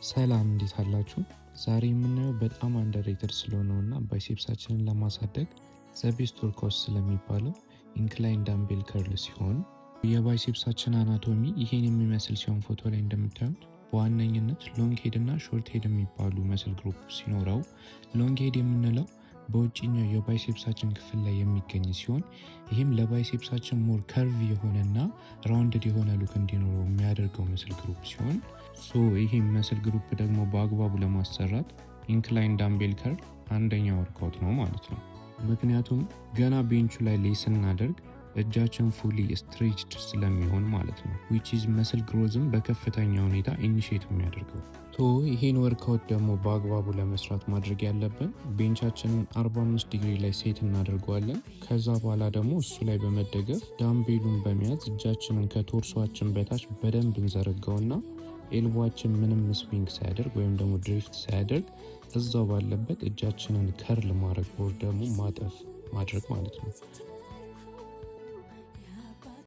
ሰላም እንዴት አላችሁ? ዛሬ የምናየው በጣም አንደርሬትድ ስለሆነውና ባይሴፕሳችንን ለማሳደግ ዘቤስት ወርክአውት ስለሚባለው ኢንክላይን ዳምቤል ከርል ሲሆን የባይሴፕሳችን አናቶሚ ይሄን የሚመስል ሲሆን ፎቶ ላይ እንደምታዩት በዋነኝነት ሎንግ ሄድ እና ሾርት ሄድ የሚባሉ መስል ግሩፕ ሲኖረው ሎንግ ሄድ የምንለው በውጭኛው የባይሴፕሳችን ክፍል ላይ የሚገኝ ሲሆን ይህም ለባይሴፕሳችን ሞር ከርቭ የሆነና ራውንድድ የሆነ ሉክ እንዲኖረው የሚያደርገው መስል ግሩፕ ሲሆን ይሄ መስል ግሩፕ ደግሞ በአግባቡ ለማሰራት ኢንክላይን ዳምቤል ከርል አንደኛ ወርክአውት ነው ማለት ነው። ምክንያቱም ገና ቤንቹ ላይ ሌይ ስናደርግ እጃችን ፉሊ ስትሬችድ ስለሚሆን ማለት ነው። ዊች ኢዝ መስል ግሮዝም በከፍተኛ ሁኔታ ኢኒሼት የሚያደርገው። ይሄን ወርክአውት ደግሞ በአግባቡ ለመስራት ማድረግ ያለብን ቤንቻችንን 45 ዲግሪ ላይ ሴት እናደርገዋለን። ከዛ በኋላ ደግሞ እሱ ላይ በመደገፍ ዳምቤሉን በመያዝ እጃችንን ከቶርሷችን በታች በደንብ እንዘረጋውና ኤልቦአችን ምንም ስዊንግ ሳያደርግ ወይም ደግሞ ድሪፍት ሳያደርግ እዛው ባለበት እጃችንን ከርል ማድረግ ወር ደግሞ ማጠፍ ማድረግ ማለት ነው።